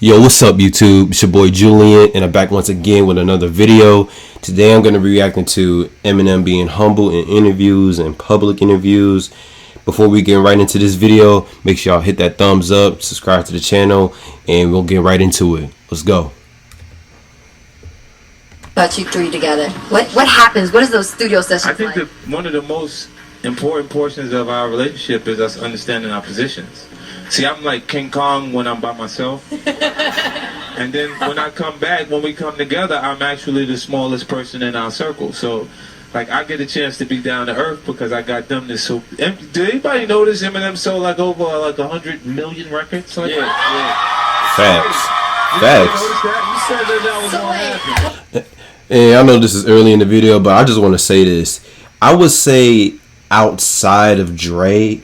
Yo, what's up, YouTube? It's your boy Julian, and I'm back once again with another video. Today I'm going to be reacting to Eminem being humble in interviews and public interviews. Before we get right into this video, make sure y'all hit that thumbs up, subscribe to the channel, and we'll get right into it. Let's go. About you three together. What happens? What is those studio sessions I think like? that one of the most important portions of our relationship is us understanding our positions. See, I'm like King Kong when I'm by myself. And then when I come back, when we come together, I'm actually the smallest person in our circle. So, like, I get a chance to be down to earth because I got them to so. Did anybody notice Eminem sold like over like 100 million records? Like, Facts. You said that was gonna happen. And I know this is early in the video, but I just want to say this. I would say outside of Dre,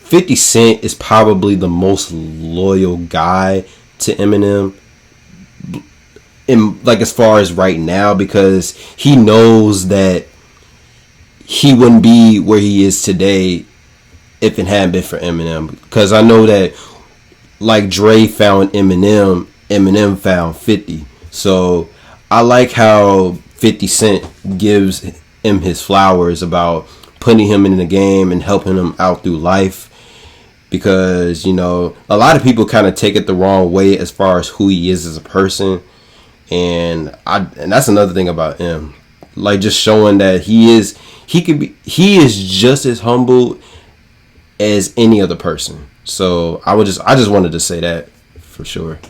50 Cent is probably the most loyal guy to Eminem, in, like, as far as right now, because he knows that he wouldn't be where he is today if it hadn't been for Eminem. Because I know that, like, Dre found Eminem, Eminem found 50. So I like how 50 Cent gives him his flowers about putting him in the game and helping him out through life. Because, you know, a lot of people kind of take it the wrong way as far as who he is as a person. And that's another thing about him. Like, just showing that he is just as humble as any other person. So I just wanted to say that for sure.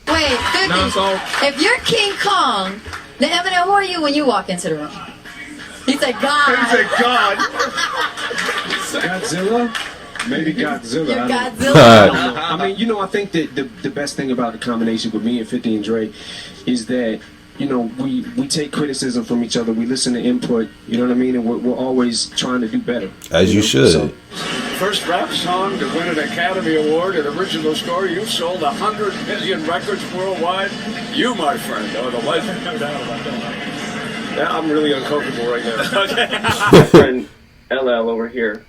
Wait, 50, No, so if you're King Kong, then Eminem, who are you when you walk into the room? He said God. He said God. Godzilla? Maybe Godzilla. You're I don't know. Godzilla. I mean, you know, I think that the best thing about the combination with me and 50 and Dre is that, you know, we take criticism from each other. We listen to input, you know what I mean? And we're always trying to do better. As you know? should. So, First rap song to win an Academy Award and original score. You've sold 100 million records worldwide. You, my friend, are the life of no doubt about that. now I'm really uncomfortable right now. Okay. My friend LL over here.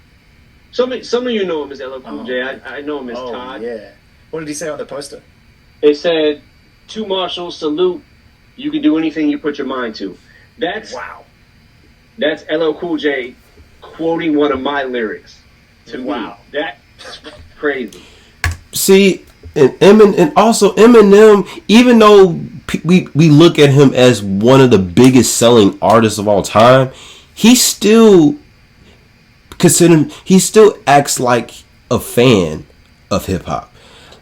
Some of you know him as LL Cool J. I know him as Todd. Yeah. What did he say on the poster? It said, "To Marshall, salute. You can do anything you put your mind to." That's LL Cool J quoting one of my lyrics to me. That's crazy. See, and also Eminem, even though we look at him as one of the biggest selling artists of all time, he still acts like a fan of hip hop.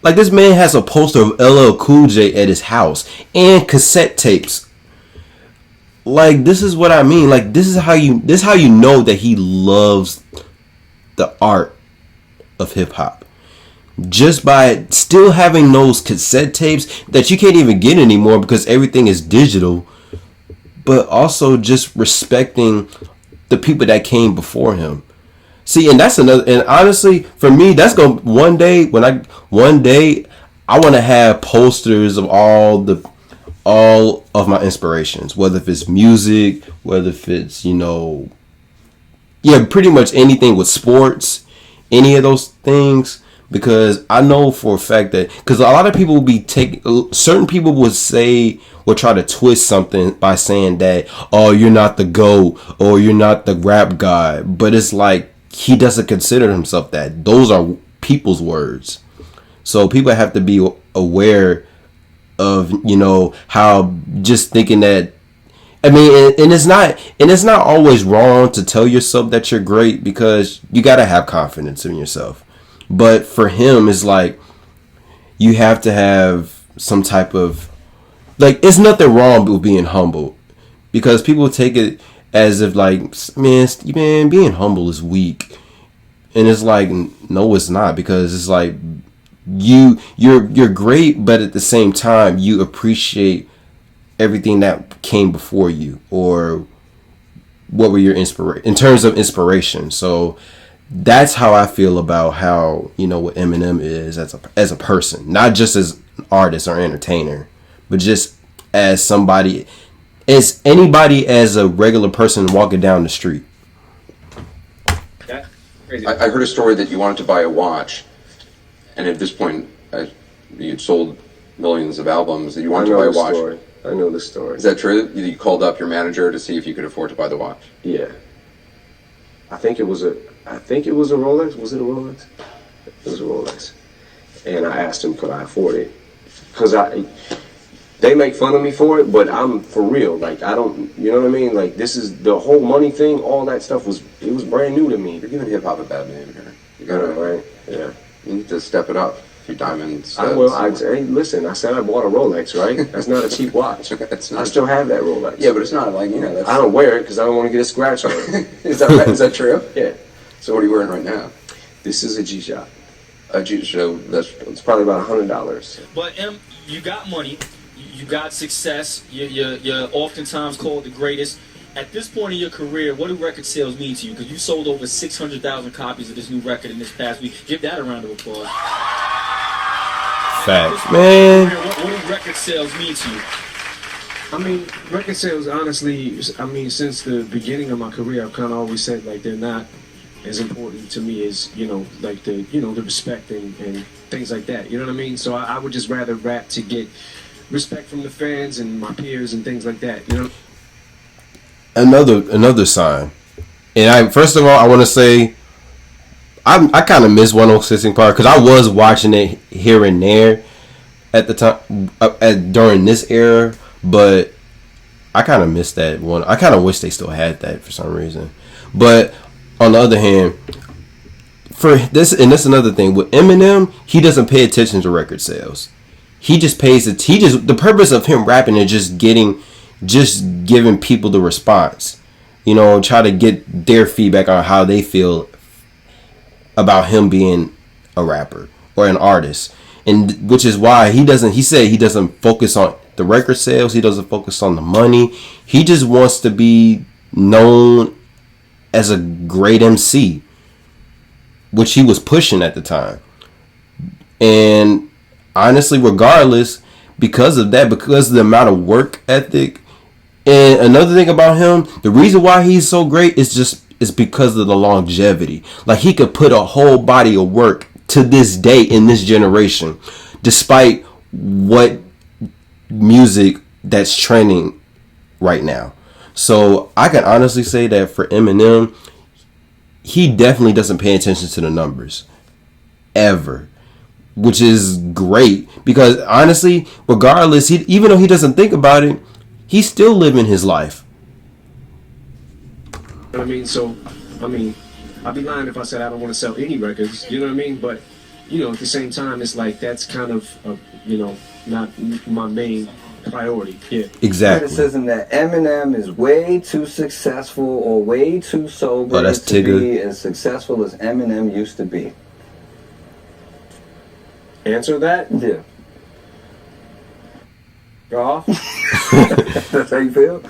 Like, this man has a poster of LL Cool J at his house and cassette tapes. Like, this is what I mean. Like, this is how you know that he loves the art of hip hop. Just by still having those cassette tapes that you can't even get anymore because everything is digital, but also just respecting the people that came before him. See, and that's another, and honestly, for me, that's going one day I want to have posters of all of my inspirations, whether if it's music, whether if it's, you know, yeah, pretty much anything with sports, any of those things. Because I know for a fact that, because a lot of people will be certain people will try to twist something by saying that, oh, you're not the GOAT or you're not the rap guy. But it's like, he doesn't consider himself that. Those are people's words. So people have to be aware of, you know, how just thinking that, I mean, and it's not always wrong to tell yourself that you're great, because you got to have confidence in yourself. But for him, it's like, you have to have some type of, like, it's nothing wrong with being humble, because people take it as if, like, man, being humble is weak. And it's like, no, it's not, because it's like, you're great, but at the same time, you appreciate everything that came before you, or what were your in terms of inspiration. So that's how I feel about how, you know, what Eminem is as a person, not just as an artist or entertainer, but just as somebody, as anybody, as a regular person walking down the street. That's crazy. I heard a story that you wanted to buy a watch, and at this point You sold millions of albums. You I wanted to know buy a the watch. story. I know the story. Is that true? You called up your manager to see if you could afford to buy the watch? Yeah. I think it was a Rolex. Was it a Rolex? It was a Rolex. And I asked him, could I afford it? Because they make fun of me for it, but I'm for real. Like, I don't, you know what I mean? Like, this is the whole money thing, all that stuff was brand new to me. You're giving hip hop a bad name here. You I gotta, know, right? Yeah. You need to step it up. A few diamonds. I will. Hey, listen, I said I bought a Rolex, right? That's not a cheap watch. It's I not. still have that Rolex. Yeah, but it's not like, that's... I don't wear it because I don't want to get a scratch on it. Is that right? Is that true? Yeah. So what are you wearing right now? This is a G-Shock. So It's probably about $100. But you got money, you got success. You're oftentimes called the greatest. At this point in your career, what do record sales mean to you? Because you sold over 600,000 copies of this new record in this past week. Give that a round of applause. Facts, man. What do record sales mean to you? I mean, record sales, honestly, since the beginning of my career, I've kind of always said, like, they're not as important to me as, like the respect and things like that. You know what I mean? So I would just rather rap to get respect from the fans and my peers and things like that, Another sign. And first of all, I want to say, I kind of miss 106 in Park because I was watching it here and there at the time, during this era, but I kind of missed that one. I kind of wish they still had that for some reason. But on the other hand, for this, and that's another thing with Eminem, he doesn't pay attention to record sales. He just pays it. The purpose of him rapping is just giving people the response. Try to get their feedback on how they feel about him being a rapper or an artist, and which is why he said he doesn't focus on the record sales. He doesn't focus on the money. He just wants to be known as a great MC, which he was pushing at the time. And honestly, regardless, because of that, because of the amount of work ethic, and another thing about him, the reason why he's so great is because of the longevity. Like, he could put a whole body of work to this day in this generation, despite what music that's trending right now. So I can honestly say that for Eminem, he definitely doesn't pay attention to the numbers ever, which is great because honestly, regardless, even though he doesn't think about it, he's still living his life. I'd be lying if I said I don't want to sell any records, you know what I mean? But, at the same time, it's like that's kind of, not my main priority. Yeah. Exactly. Criticism that Eminem is way too successful or way too sober that's to be as successful as Eminem used to be. Answer that? Yeah. Go off? That's how you feel?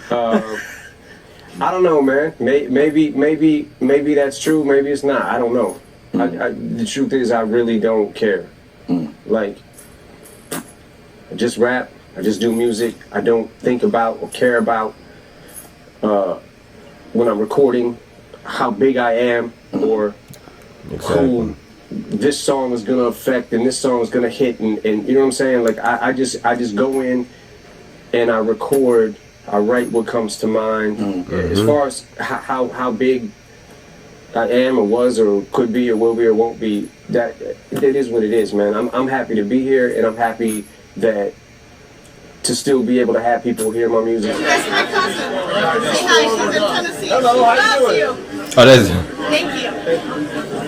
I don't know, man. Maybe that's true. Maybe it's not. I don't know. The truth is, I really don't care. Like, I just rap. I just do music. I don't think about or care about when I'm recording how big I am or who this song is gonna affect and this song is gonna hit and you know what I'm saying? Like I just go in and I record. I write what comes to mind. As far as how big I am or was or could be or will be or won't be, that it is what it is, man. I'm happy to be here and I'm happy that to still be able to have people hear my music. That's my cousin. Say hi, she's in Tennessee. Hello, how you doing? You. Oh, that's Thank you.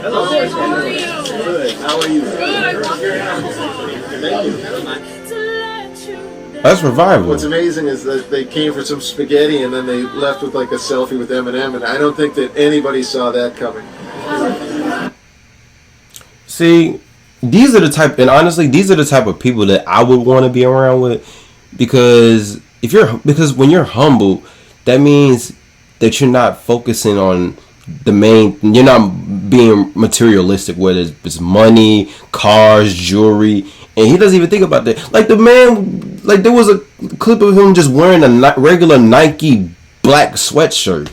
Hello. Hi, how are you? Good. How are you? Good. Thank you. That's revival. What's amazing is that they came for some spaghetti and then they left with like a selfie with Eminem, and I don't think that anybody saw that coming. See, these are the type of people that I would want to be around with, because when you're humble, that means that you're not focusing on you're not being materialistic, whether it's money, cars, jewelry, and he doesn't even think about that. Like the man, like there was a clip of him just wearing a regular Nike black sweatshirt.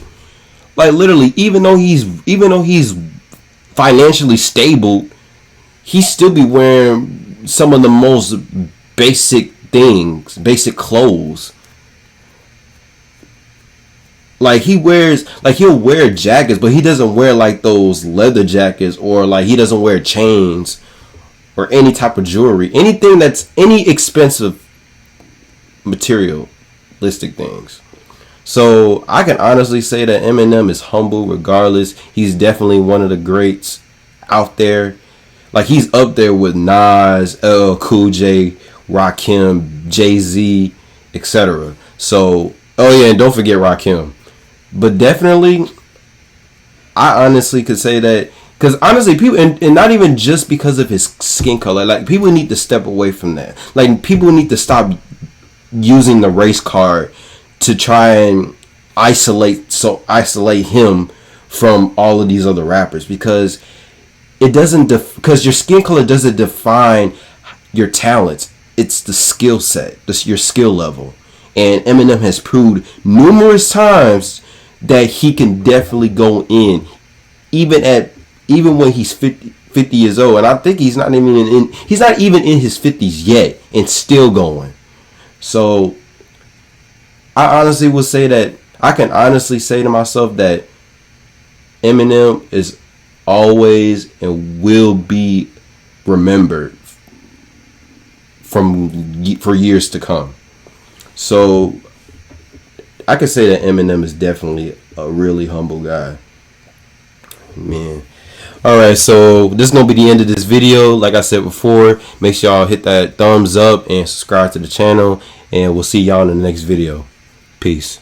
Like literally, even though he's financially stable, he still be wearing some of the most basic things, basic clothes. Like he'll wear jackets, but he doesn't wear like those leather jackets, or like he doesn't wear chains or any type of jewelry, anything that's any expensive materialistic things. So I can honestly say that Eminem is humble regardless. He's definitely one of the greats out there. Like he's up there with Nas, LL Cool J, Rakim, Jay-Z, etc. So, oh yeah, and don't forget Rakim. But definitely, I honestly could say that, because honestly, people, and not even just because of his skin color, like people need to step away from that. Like people need to stop using the race card to try and isolate him from all of these other rappers, because it doesn't because your skin color doesn't define your talents. It's the skill set, your skill level. And Eminem has proved numerous times that he can definitely go in, even when he's 50 years old. And I think he's not even in his 50s yet, and still going. So I honestly would say that I can honestly say to myself that Eminem is always and will be remembered for years to come. So I could say that Eminem is definitely a really humble guy. Man. Alright, so this is going to be the end of this video. Like I said before, make sure y'all hit that thumbs up and subscribe to the channel. And we'll see y'all in the next video. Peace.